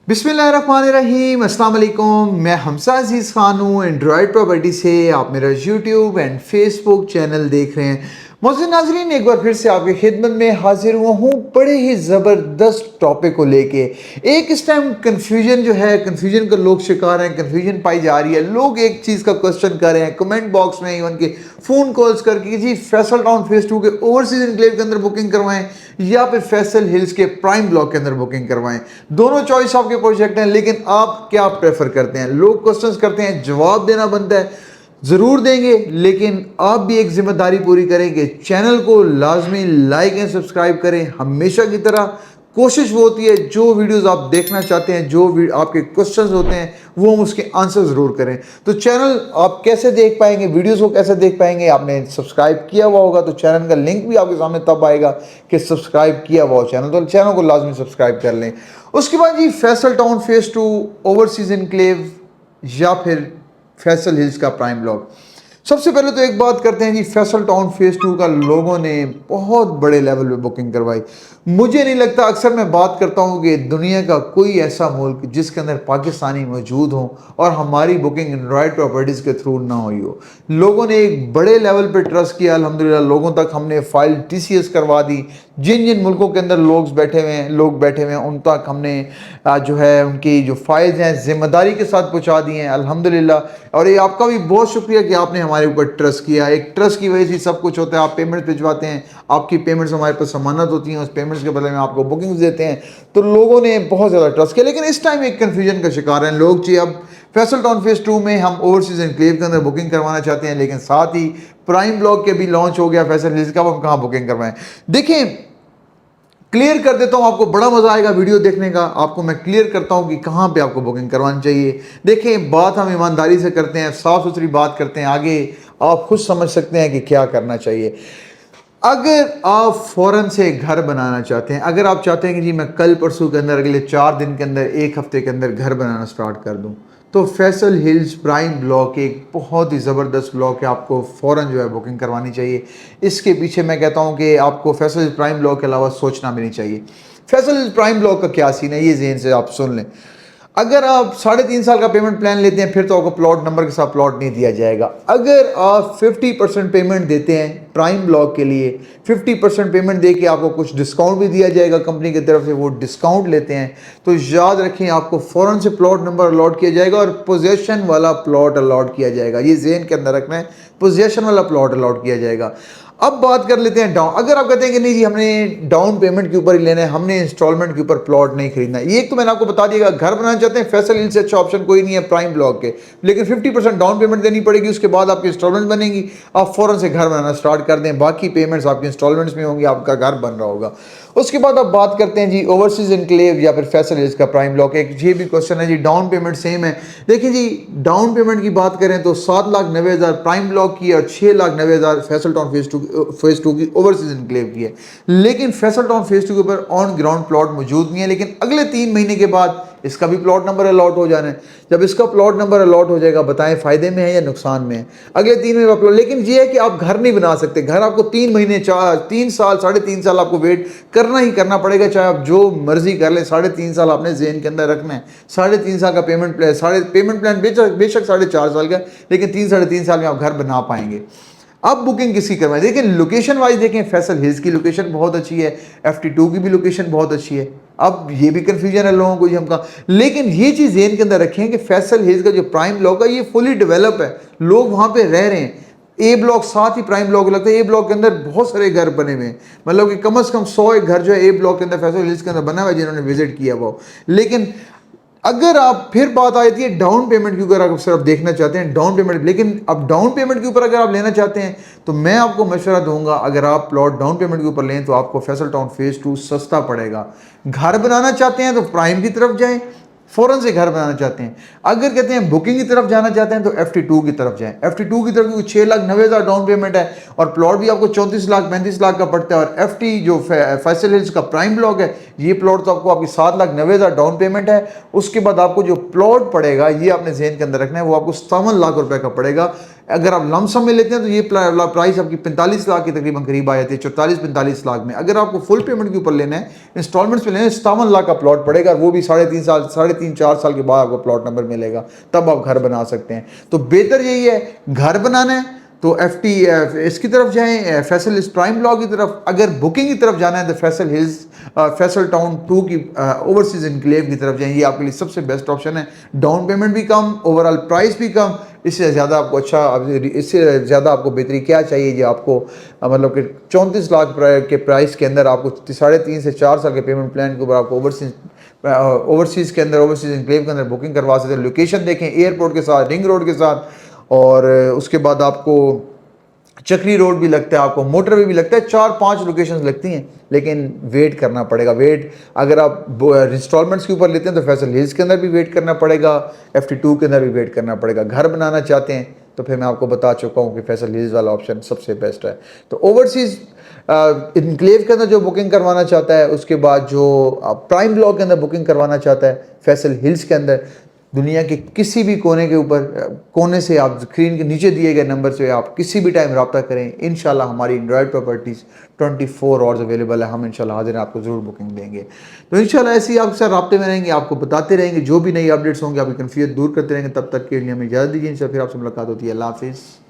बिस्मिल्लाहिर्रहमानिर्रहीम, अस्सलाम वालेकुम। मैं हमजा अजीज़ ख़ान हूँ एंड्रॉयड प्रॉपर्टी से। आप मेरा यूट्यूब एंड फेसबुक चैनल देख रहे हैं। मोअज़्ज़िज़ नाज़रीन, एक बार फिर से आपकी खिदमत में हाजिर हुआ हूँ बड़े ही ज़बरदस्त टॉपिक को लेके। एक इस टाइम कन्फ्यूजन जो है, कन्फ्यूजन का लोग शिकार हैं, कन्फ्यूजन पाई जा रही है। लोग एक चीज़ का क्वेश्चन कर रहे हैं कमेंट बॉक्स में, इवन के फ़ोन कॉल्स करके, जी फैसल टाउन फेज़ 2 के ओवरसीज़ एनक्लेव के अंदर बुकिंग करवाएं या फिर फैसल हिल्स के प्राइम ब्लॉक के अंदर बुकिंग करवाएं। दोनों चॉइस आपके प्रोजेक्ट हैं, लेकिन आप क्या प्रेफर करते हैं? लोग क्वेश्चंस करते हैं, जवाब देना बनता है, ज़रूर देंगे, लेकिन आप भी एक जिम्मेदारी पूरी करें कि चैनल को लाजमी लाइक एंड सब्सक्राइब करें। हमेशा की तरह कोशिश वो होती है, जो वीडियोस आप देखना चाहते हैं, जो आपके क्वेश्चंस होते हैं, वो हम उसके आंसर ज़रूर करें। तो चैनल आप कैसे देख पाएंगे, वीडियोस को कैसे देख पाएंगे? आपने सब्सक्राइब किया हुआ होगा तो चैनल का लिंक भी आपके सामने तब आएगा कि सब्सक्राइब किया हुआ हो चैनल, तो चैनल को लाजमी सब्सक्राइब कर लें। उसके बाद जी Faisal Town Phase 2 Overseas Enclave या फिर फैसल हिल्स का प्राइम ब्लॉक। सबसे पहले तो एक बात करते हैं जी, फैसल टाउन फेज़ 2 का लोगों ने बहुत बड़े लेवल पे बुकिंग करवाई। मुझे नहीं लगता, अक्सर मैं बात करता हूँ कि दुनिया का कोई ऐसा मुल्क जिसके अंदर पाकिस्तानी मौजूद हो और हमारी बुकिंग एंड्रॉयड प्रॉपर्टीज़ के थ्रू ना हुई हो। लोगों ने एक बड़े लेवल पे ट्रस्ट किया, अल्हम्दुलिल्लाह लोगों तक हमने फ़ाइल TCS करवा दी। जिन जिन मुल्कों के अंदर लोग बैठे हुए हैं उन तक हमने जो है उनकी जो फाइल्स हैं ज़िम्मेदारी के साथ पहुँचा दी हैं, अल्हम्दुलिल्लाह। और ये आपका भी बहुत शुक्रिया कि आपने हमारे ऊपर ट्रस्ट किया। एक ट्रस्ट की वजह से सब कुछ होता है। आप पेमेंट भिजवाते हैं, आपकी पेमेंट्स हमारे पास ज़मानत होती हैं, उस पेमेंट्स के बदले में आपको बुकिंग्स देते हैं। तो लोगों ने बहुत ज़्यादा ट्रस्ट किया, लेकिन इस टाइम एक कन्फ्यूजन का शिकार हैं लोग जी। अब फैसल टाउन फेज़ 2 में हम ओवरसीज़ एनक्लेव के अंदर बुकिंग करवाना चाहते हैं, लेकिन साथ ही प्राइम ब्लॉक के भी लॉन्च हो गया फैसल हिल्स का, हम कहाँ बुकिंग करवाएं? देखें, क्लियर कर देता हूँ, आपको बड़ा मज़ा आएगा वीडियो देखने का। आपको मैं क्लियर करता हूँ कि कहाँ पे आपको बुकिंग करवानी चाहिए। देखें, बात हम ईमानदारी से करते हैं, साफ़ सुथरी बात करते हैं, आगे आप खुद समझ सकते हैं कि क्या करना चाहिए। अगर आप फ़ौरन से घर बनाना चाहते हैं, अगर आप चाहते हैं कि जी मैं कल परसों के अंदर, अगले 4 दिन के अंदर, 1 हफ़्ते के अंदर घर बनाना स्टार्ट कर दूँ, तो फैसल हिल्स प्राइम ब्लॉक एक बहुत ही ज़बरदस्त ब्लॉक है। आपको फ़ौरन जो है बुकिंग करवानी चाहिए। इसके पीछे मैं कहता हूँ कि आपको फैसल हिल्स प्राइम ब्लॉक के अलावा सोचना भी नहीं चाहिए। फैसल हिल्स प्राइम ब्लॉक का क्या सीन है, ये ज़हन से आप सुन लें। अगर आप 3.5 साल का पेमेंट प्लान लेते हैं, फिर तो आपको प्लॉट नंबर के साथ प्लॉट नहीं दिया जाएगा। अगर आप 50% पेमेंट देते हैं प्राइम ब्लॉक के लिए, 50% पेमेंट दे के आपको कुछ डिस्काउंट भी दिया जाएगा कंपनी की तरफ से, वो डिस्काउंट लेते हैं, तो याद रखें आपको फ़ौरन से प्लॉट नंबर अलॉट किया जाएगा और पोजेसन वाला प्लॉट अलॉट किया जाएगा। ये ज़हन के अंदर रखना है, पोजेसन वाला प्लॉट अलॉट किया जाएगा। अब बात कर लेते हैं डाउन। अगर आप कहते हैं कि नहीं जी हमने डाउन पेमेंट के ऊपर ही लेना है, हमने इंस्टॉलमेंट के ऊपर प्लॉट नहीं खरीदना है, ये एक तो मैंने आपको बता दिया, घर बनाना चाहते हैं फैसल हिल से अच्छा ऑप्शन कोई नहीं है प्राइम ब्लॉक के, लेकिन 50% डाउन पेमेंट देनी पड़ेगी, उसके बाद आपकी इंस्टॉलमेंट बनेगी। आप फ़ौरन से घर बनाना स्टार्ट कर दें, बाकी पेमेंट्स आपकी इंस्टॉलमेंट्स में होंगी, आपका घर बन रहा होगा। उसके बाद आप बात करते हैं जी ओवरसीज़ एनक्लेव या फिर फैसल हिल्स का प्राइम ब्लॉक। एक ये भी क्वेश्चन है जी, डाउन पेमेंट सेम है। देखिए जी, डाउन पेमेंट की बात करें तो 7,90,000 प्राइम ब्लॉक की और 6,90,000 फैसल टाउन फेज़ 2 की ओवरसीज़ एनक्लेव की है। लेकिन फैसल टाउन फेज़ 2 के ऊपर ऑन ग्राउंड प्लॉट मौजूद नहीं है, लेकिन अगले 3 महीने के बाद इसका भी प्लॉट नंबर अलॉट हो जाना है। जब इसका प्लॉट नंबर अलॉट हो जाएगा, बताएं फ़ायदे में है या नुकसान में है? अगले 3 महीने प्लॉट, लेकिन ये है कि आप घर नहीं बना सकते। घर आपको 3 महीने, 3 साल, 3.5 साल आपको वेट करना ही करना पड़ेगा, चाहे आप जो मर्जी कर लें। 3.5 साल आपने ज़हन के अंदर रखना है। 3.5 साल का पेमेंट प्लान बेशक 4.5 साल का, लेकिन 3-3.5 साल में आप घर बना पाएंगे। अब बुकिंग किसकी करवाएं? देखिए लोकेशन वाइज देखें, फैसल हिल्स की लोकेशन बहुत अच्छी है, FT2 की भी लोकेशन बहुत अच्छी है। अब ये भी कन्फ्यूजन है लोगों को, ये हमका, लेकिन ये चीज़ ज़हन के अंदर रखें कि फैसल हिल्स का जो प्राइम ब्लॉक है ये फुली डेवलप है, लोग वहाँ पे रह रहे हैं। ए ब्लॉक साथ ही प्राइम ब्लॉक लगता है। ए ब्लॉक के अंदर बहुत सारे घर बने हुए हैं, मतलब कि कम से कम 100 एक घर जो है ए ब्लॉक के अंदर फैसल हिल्स के अंदर बना हुआ है, जिन्होंने विजिट किया वो। लेकिन अगर आप, फिर बात आ जाती है डाउन पेमेंट के ऊपर, अगर सिर्फ देखना चाहते हैं डाउन पेमेंट, लेकिन अब डाउन पेमेंट के ऊपर अगर आप लेना चाहते हैं तो मैं आपको मशवरा दूंगा, अगर आप प्लॉट डाउन पेमेंट के ऊपर लें तो आपको फैसल टाउन फेज़ 2 सस्ता पड़ेगा। घर बनाना चाहते हैं तो प्राइम की तरफ जाएं, फ़ौरन से घर बनाना चाहते हैं। अगर कहते हैं बुकिंग की तरफ जाना चाहते हैं तो FT2 की तरफ जाएं। FT2 की तरफ 6,90,000 डाउन पेमेंट है और प्लॉट भी आपको 34 लाख 35 लाख का पड़ता है। और FT जो फैसल हिल्स का प्राइम ब्लॉक है, ये प्लॉट तो आपको आपकी 7,90,000 डाउन पेमेंट है। उसके बाद आपको जो प्लॉट पड़ेगा, ये आपने ज़हन के अंदर रखना है, वो आपको 57 लाख रुपए का पड़ेगा। अगर आप लमसम में लेते हैं तो ये प्राइस आपकी 45 लाख के तकरीबन करीब आ जाती है, 44-45 लाख में। अगर आपको फुल पेमेंट के ऊपर लेना है, इंस्टॉलमेंट्स पे लेना है, 57 लाख का प्लॉट पड़ेगा, वो भी 3.5 4 साल के बाद आपको प्लॉट नंबर मिलेगा, तब आप घर बना सकते हैं। तो बेहतर यही है, घर बनाना है तो FT इसकी तरफ जाएं, फैसल हिल्स प्राइम ब्लॉक की तरफ। अगर बुकिंग की तरफ जाना है तो फैसल हिल्स फैसल टाउन 2 की ओवरसीज इनक्लेव की तरफ जाएं, ये आपके लिए सबसे बेस्ट ऑप्शन है। डाउन पेमेंट भी कम, ओवरऑल प्राइस भी कम, इससे ज़्यादा आपको इससे ज़्यादा आपको बेहतरी क्या चाहिए जी आपको, मतलब कि 34 लाख के प्राइस के अंदर आपको 3.5 से 4 साल के पेमेंट प्लान के ऊपर आपको ओवरसीज़ के अंदर, ओवरसीज़ इनक्लेव के अंदर बुकिंग करवा सकते हैं। लोकेशन देखें, एयरपोर्ट के साथ, रिंग रोड के साथ, और उसके बाद आपको चक्री रोड भी लगता है, आपको मोटरवे भी लगता है, 4-5 लोकेशंस लगती हैं, लेकिन वेट करना पड़ेगा। वेट अगर आप इंस्टॉलमेंट्स के ऊपर लेते हैं तो फैसल हिल्स के अंदर भी वेट करना पड़ेगा, FT2 के अंदर भी वेट करना पड़ेगा। घर बनाना चाहते हैं तो फिर मैं आपको बता चुका हूँ कि फैसल हिल्स वाला ऑप्शन सबसे बेस्ट है। तो ओवरसीज़ इनक्लेव के अंदर जो बुकिंग करवाना चाहता है, उसके बाद जो प्राइम ब्लॉक के अंदर बुकिंग करवाना चाहता है फैसल हिल्स के अंदर, दुनिया के किसी भी कोने से आप स्क्रीन के नीचे दिए गए नंबर से आप किसी भी टाइम रब्ता करें। इंशाल्लाह हमारी एंड्रॉयड प्रॉपर्टीज़ 24 आवर्स अवेलेबल है, हम इंशाल्लाह हाजिर हैं, आपको ज़रूर बुकिंग देंगे। तो इंशाल्लाह ऐसे ही आपके साथ रब्ते में रहेंगे, आपको बताते रहेंगे जो भी नई अपडेट्स होंगे, आपकी कन्फ्यूजन दूर करते रहेंगे। तब तक के लिए हमें इजाज़त दीजिए, इंशाल्लाह फिर आपसे मुलाकात होती है। अल्लाह हाफिज़।